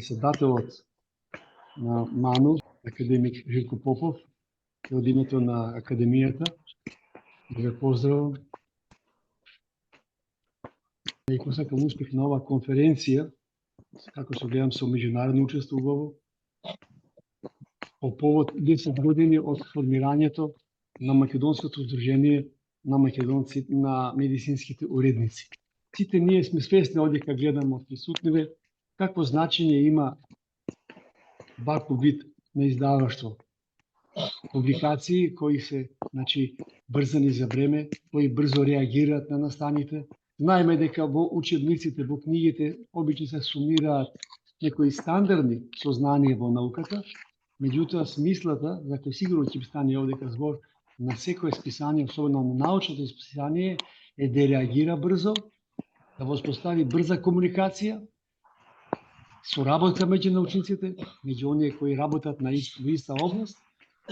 председателот на МАНУ, академик Живко Попов, и од името на Академијата, да ве поздравам и посакам успех на оваа конференција, како што гледам со меѓународно учество убаво, по повод 10 години од формирањето на Македонското здружение на македонци на медицинските уредници. Сите ние сме свесни одека гледаме од присутниве какво значење има ваков вид на издаваштво. Публикации кои се, брзани за време, кои брзо реагираат на настаните. Знаеме дека во учебниците, во книгите обично се сумираат некои стандардни сознанија во науката, меѓутоа смислата, за кој сигурно ќе стане овдека збор, на секое списание, особено на научното списание, е да реагира брзо, да воспостави брза комуникација, соработка меѓу научниците, меѓу оние кои работат на иста област,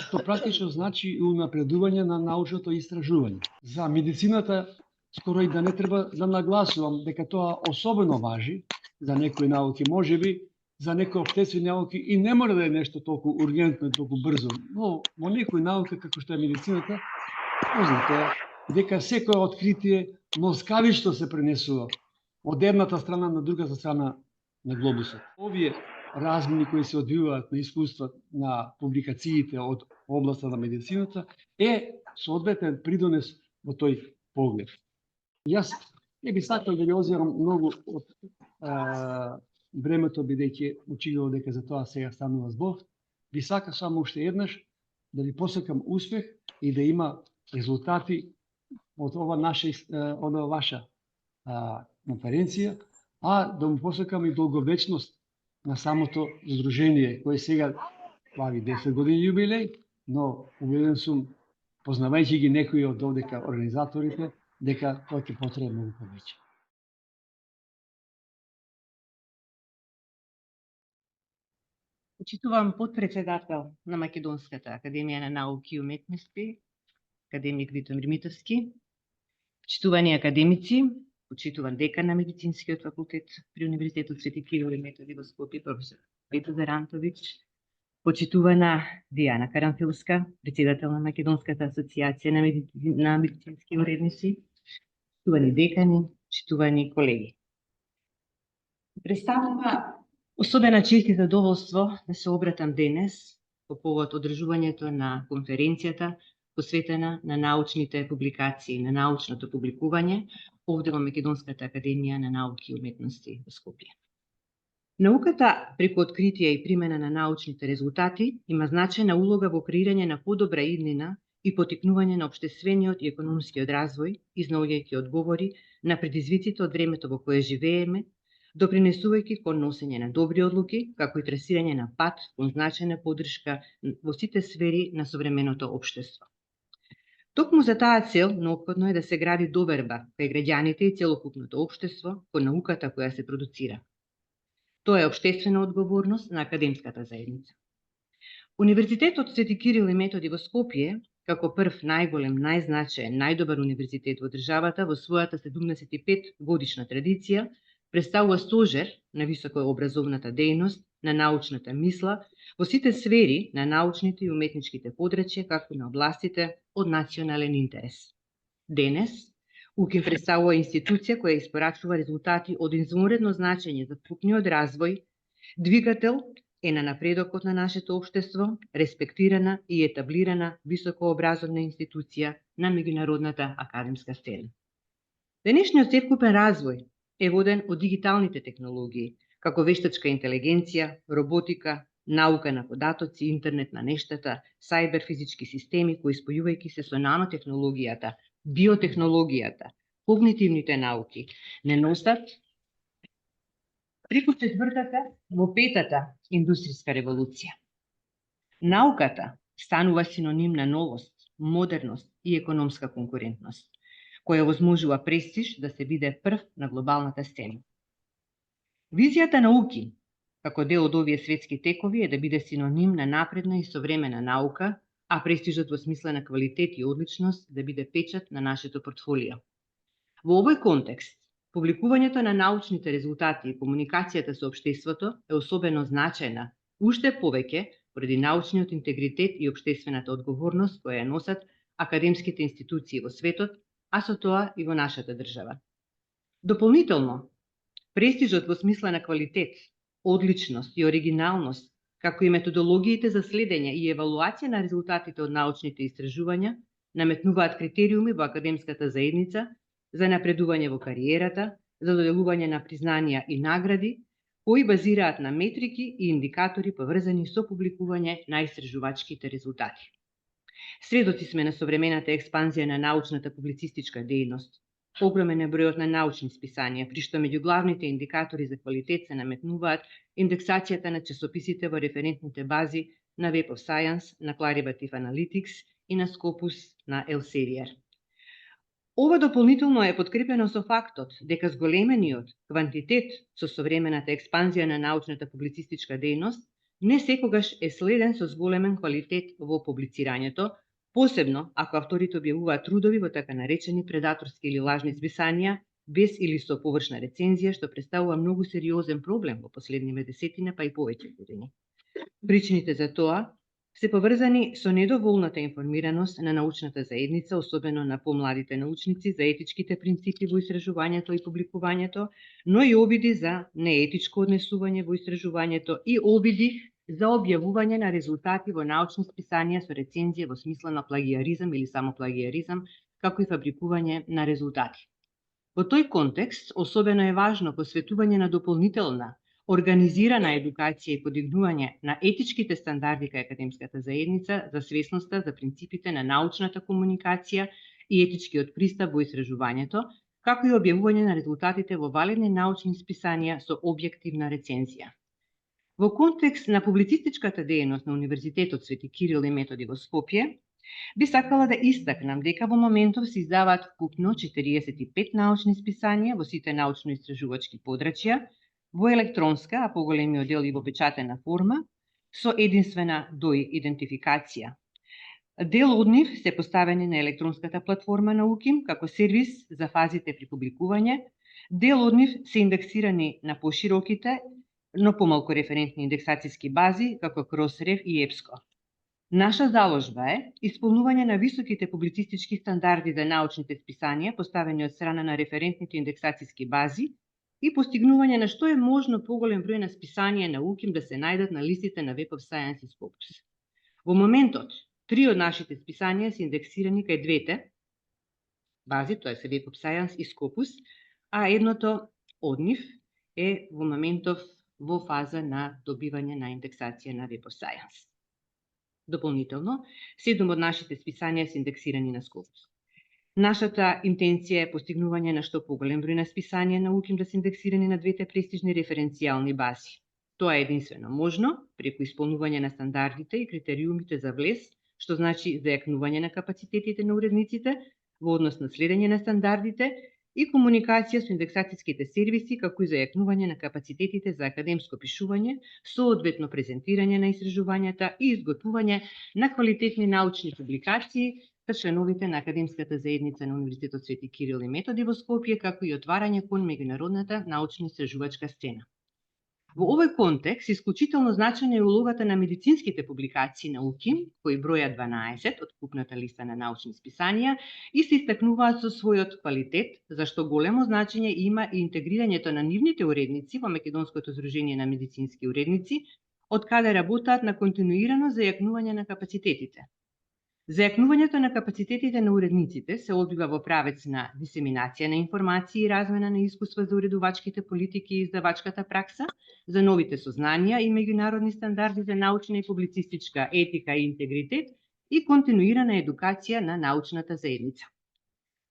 што практично значи и унапредување на научното истражување. За медицината скоро и да не треба да нагласувам дека тоа особено важи за некои науки, можеби за некои општествени науки и не мора да е нешто толку ургентно и толку брзо, но во некои науки како што е медицината, познато е дека секое откритие носкавично се пренесува од едната страна на другата страна на глобусот. Овие размени кои се одвиваат на искуства на публикациите од областа на медицината е соодветен придонес во тој поглед. Јас не би сакал да ви озирам многу од времето, бидејќи очигледно дека за тоа сега станува збор. Ви сакам само уште еднаш да ви посакам успех и да има резултати од ова ваша конференција, а да му посакам и долговечност на самото здружение, кое сега слави 10 години јубилеј, но убеден сум, познавајќи ги некои од овдека организаторите, дека тоа ќе потрае многу повеќе. Почитувам подпредседател на Македонската академија на науки и уметности, академик Витомир Митовски, почитувани академици, почитуван декан на медицинскиот факултет при Универзитетот Свети Кирил и Методи во Скопје, професор Петро Зарантович, почитувана Дијана Карамфилска, председател на Македонската асоциација на медицински уредници, почитувани декани, почитувани колеги. Представува особена чест и задоволство да се обратам денес по повод одржувањето на конференцијата посветена на научните публикации, на научното публикување овде во Македонската академија на науки и уметности во Скопје. Науката преку откритија и примена на научните резултати има значајна улога во креирање на подобра иднина и потикнување на општествениот и економскиот развој, изнаоѓајќи одговори на предизвиците од времето во кое живееме, допринесувајќи кон носење на добри одлуки, како и трасирање на пат кон значајна поддршка во сите сфери на современото општество. Токму за таа цел неопходно е да се гради доверба кај граѓаните и целокупното општество кон науката која се продуцира. Тоа е општествена одговорност на академската заедница. Универзитетот Свети Кирил и Методи во Скопје, како прв најголем, најзначаен, најдобар универзитет во државата во својата 75 годишна традиција, представува стожер на високообразовната дејност, на научната мисла во сите сфери на научните и уметничките подрачја, както и на областите од национален интерес. Денес, УКИМ представува институција која испорачува резултати од извонредно значење за вкупниот развој, двигател е на напредокот на нашето општество, респектирана и етаблирана високообразовна институција на меѓународната академска сцена. Денешниот севкупен развој е воден од дигиталните технологии, како вештачка интелигенција, роботика, наука на податоци, интернет на нештата, сајбер физички системи кои спојувајќи се со нанотехнологијата, биотехнологијата, когнитивните науки, не носат преку четвртата во петата индустријска револуција. Науката станува синоним на новост, модерност и економска конкурентност, која возможува престиж да се биде прв на глобалната сцена. Визијата на УКИМ, како дел од овие светски текови, е да биде синоним на напредна и современа наука, а престижот во смисла на квалитет и одличност да биде печат на нашето портфолио. Во овој контекст, Публикувањето на научните резултати и комуникацијата со општеството е особено значајна, уште повеќе поради научниот интегритет и општествената одговорност која ја носат академските институции во светот, а со тоа и во нашата држава. Дополнително, престижот во смисла на квалитет, одличност и оригиналност, како и методологиите за следење и евалуација на резултатите од научните истражувања, наметнуваат критериуми во академската заедница за напредување во кариерата, за доделување на признанија и награди, кои базираат на метрики и индикатори поврзани со публикување на истражувачките резултати. Сведоци сме на современата експанзија на научната публицистичка дејност. Огромен е бројот на научни списанија, при што меѓу главните индикатори за квалитет се наметнуваат индексацијата на часописите во референтните бази на Web of Science, на Clarivate Analytics и на Scopus на Elsevier. Ова дополнително е подкрепено со фактот дека зголемениот квантитет со современата експанзија на научната публицистичка дејност не секогаш е следен со зголемен квалитет во публицирањето, посебно ако авторите објавуваат трудови во така наречени предаторски или лажни списанија, без или со површна рецензија, што представува многу сериозен проблем во последниве десетина па и повеќе години. Причините за тоа се поврзани со недоволната информираност на научната заедница, особено на помладите научници, за етичките принципи во истражувањето и публикувањето, но и обиди за неетичко однесување во истражувањето и обиди за објавување на резултати во научни списанија со рецензија во смисла на плагиаризам или само плагиаризам, како и фабрикување на резултати. Во тој контекст, особено е важно посветување на дополнителна, организирана едукација и подигнување на етичките стандарди кај академската заедница за свесноста за принципите на научната комуникација и етичкиот пристап во истражувањето, како и објавување на резултатите во валидни научни списанија со објективна рецензија. Во контекст на публицистичката дејност на Универзитетот Свети Кирил и Методи во Скопје, би сакала да истакнам дека во моментов се издаваат вкупно 45 научни списанија во сите научно-истражувачки подрачја, во електронска, а поголемиот дел и во печатена форма, со единствена ДОИ идентификација. Дел од нив се поставени на електронската платформа на УКИМ како сервис за фазите при публикување, дел од нив се индексирани на пошироките, но помалку референтни индексацијски бази, како Crossref и EBSCO. Наша заложба е исполнување на високите публицистички стандарди за научните списанија, поставени од страна на референтните индексацијски бази, и постигнување на што е можно поголем број на списанија на УКИМ да се најдат на листите на Web of Science и Scopus. Во моментот, 3 од нашите списанија се индексирани кај двете бази, тоа е Web of Science и Scopus, а едното од нив е во моментов во фаза на добивање на индексација на Web of Science. Дополнително, 7 од нашите списанија се индексирани на Scopus. Нашата интенција е постигнување на што поголем број на списанија на УКИМ да се индексирани на двете престижни референцијални бази. Тоа е единствено можно преку исполнување на стандардите и критериумите за влез, што значи зајакнување на капацитетите на уредниците во однос на следење на стандардите и комуникација со индексацијските сервиси, како и зајакнување на капацитетите за академско пишување, соодветно презентирање на истражувањата и изготвување на квалитетни научни публикации за членовите на академската заедница на Универзитетот Свети Кирил и Методи во Скопје, како и отварање кон меѓународната научно-истражувачка сцена. Во овој контекст, исклучително значајна е улогата на медицинските публикации на УКИМ, кои броја 12 од вкупната листа на научни списанија и се истакнуваат со својот квалитет, зашто големо значење има и интегрирањето на нивните уредници во Македонското здружение на медицински уредници, од каде работат на континуирано зајакнување на капацитетите. Зајакнувањето на капацитетите на уредниците се одвива во правец на дисеминација на информации и размена на искуства за уредувачките политики и издавачката пракса, за новите сознанија и меѓународни стандарди за научна и публицистичка етика и интегритет и континуирана едукација на научната заедница.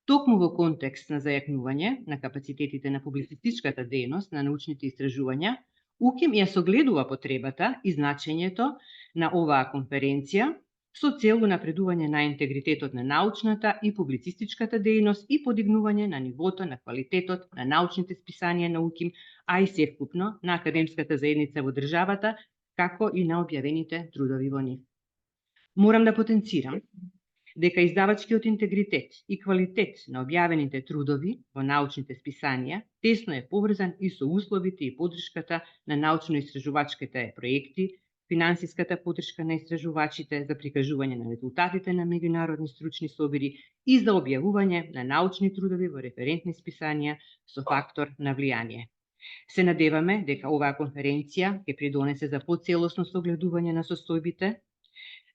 Токму во контекст на зајакнување на капацитетите на публицистичката дејност на научните истражувања, УКИМ ја согледува потребата и значењето на оваа конференција со цел напредување на интегритетот на научната и публицистичката дејност и подигнување на нивото на квалитетот на научните списанија на УКИМ, а и севкупно на академската заедница во државата, како и на објавените трудови во нив. Морам да потенцирам дека издавачкиот интегритет и квалитет на објавените трудови во научните списанија тесно е поврзан и со условите и поддршката на научно-истражувачките проекти, финансиската поддршка на истражувачите за прикажување на резултатите на меѓународни стручни собири и за објавување на научни трудови во референтни списанија со фактор на влијание. Се надеваме дека оваа конференција ќе придонесе за поцелосно согледување на состојбите,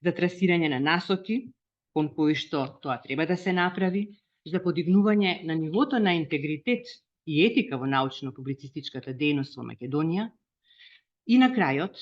за трасирање на насоки кон кои што тоа треба да се направи, за подигнување на нивото на интегритет и етика во научно-публицистичката дејност во Македонија. И на крајот,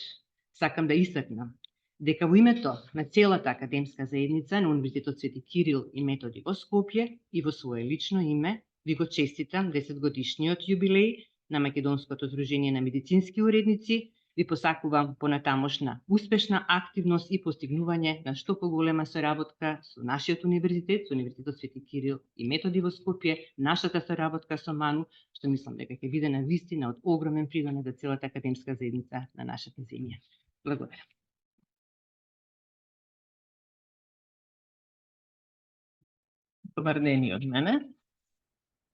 сакам да истакнам дека во името на целата академска заедница на Универзитетот Свети Кирил и Методи во Скопје и во свое лично име ви го честитам 10-годишниот јубилеј на Македонското здружение на медицински уредници. Ви посакувам понатамошна успешна активност и постигнување на што поголема соработка со нашиот универзитет, со Универзитетот Свети Кирил и Методи во Скопје, нашата соработка со МАНУ, што мислам дека ќе биде на вистина од огромен придонес за целата академска заедница на нашата земја. Благодарам. Добар ден и од мене.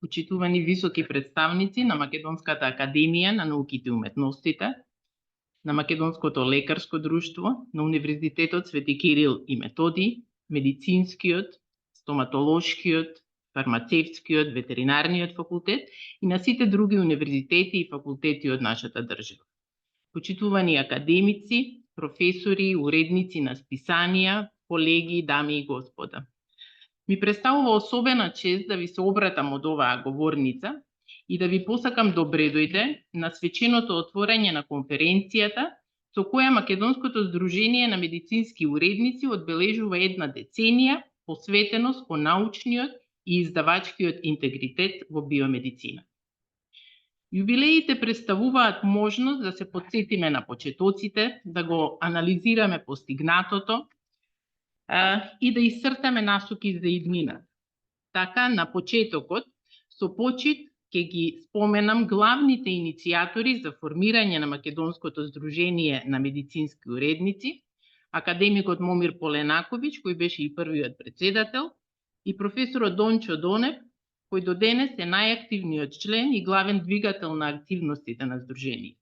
Почитувани високи представници на Македонската академија на науките и уметностите, на Македонското лекарско друштво, на Универзитетот Свети Кирил и Методи, медицинскиот, стоматолошкиот, фармацевтскиот, ветеринарниот факултет и на сите други универзитети и факултети од нашата држава. Почитувани академици, професори, уредници на списанија, колеги, дами и господа. Ми представува особена чест да ви се обратам од оваа говорница и да ви посакам добре дојде на свеченото отворање на конференцијата со која Македонското здружение на медицински уредници одбележува една деценија посветеност кон научниот и издавачкиот интегритет во биомедицина. Јубилеите представуваат можност да се потсетиме на почетоците, да го анализираме постигнатото и да исцртаме насоки за иднина. Така, на почетокот, со почит ќе ги споменам главните иницијатори за формирање на Македонското здружение на медицински уредници, академикот Момир Поленаковиќ, кој беше и првиот председател, и професорот Дончо Донев, кој до денес е најактивниот член и главен двигател на активностите на здружението.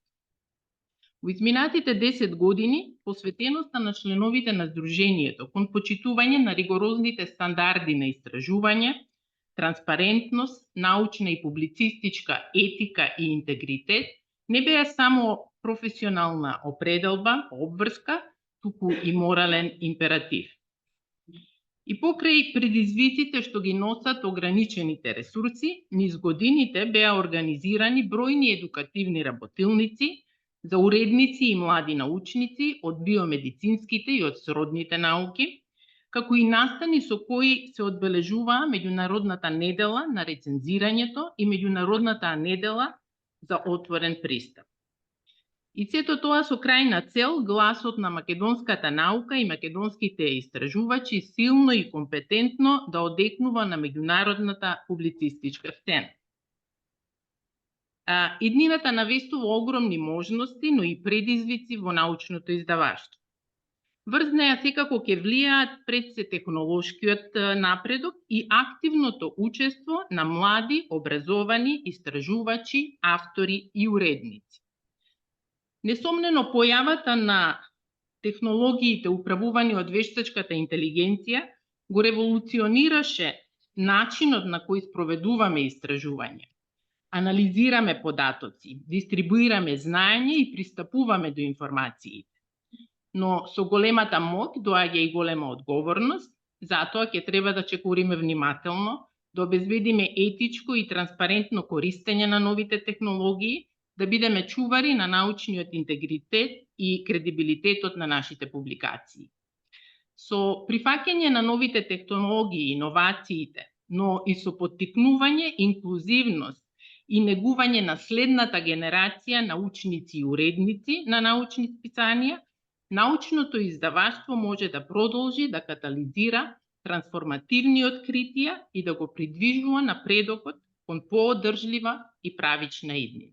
Во изминатите 10 години, посветеноста на членовите на здружението кон почитување на ригорозните стандарди на истражување, транспарентност, научна и публицистичка етика и интегритет не беа само професионална определба, обврска, туку и морален императив. И покрај предизвиците што ги носат ограничените ресурси, низ годините беа организирани бројни едукативни работилници за уредници и млади научници од биомедицинските и од сродните науки, како и настани со кои се одбележуваа Меѓународната недела на рецензирањето и Меѓународната недела за отворен пристап. И сето тоа со крајна цел гласот на македонската наука и македонските истражувачи силно и компетентно да одекнува на меѓународната публицистичка сцена. Иднината навестува огромни можности, но и предизвици во научното издаваштво. Врз неа секако ќе влијаат пред се технолошкиот напредок и активното учество на млади, образовани истражувачи, автори и уредници. Несомнено, појавата на технологиите управувани од вештачката интелигенција го револуционираше начинот на кој спроведуваме истражување. Анализираме податоци, дистрибуираме знаење и пристапуваме до информациите. Но со големата моќ доаѓа и голема одговорност, затоа ќе треба да чекориме внимателно, да обезбедиме етичко и транспарентно користење на новите технологии, да бидеме чувари на научниот интегритет и кредибилитетот на нашите публикации. Со прифаќање на новите технологии и иновациите, но и со поттикнување, инклузивност и негување на следната генерација научници и уредници на научни списанија, научното издаваштво може да продолжи да катализира трансформативни откритија и да го придвижува напредокот кон поодржлива и правична иднина.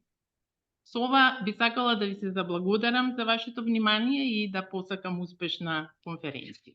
Со ова би сакала да ви се заблагодарам за вашето внимание и да посакам успешна конференција.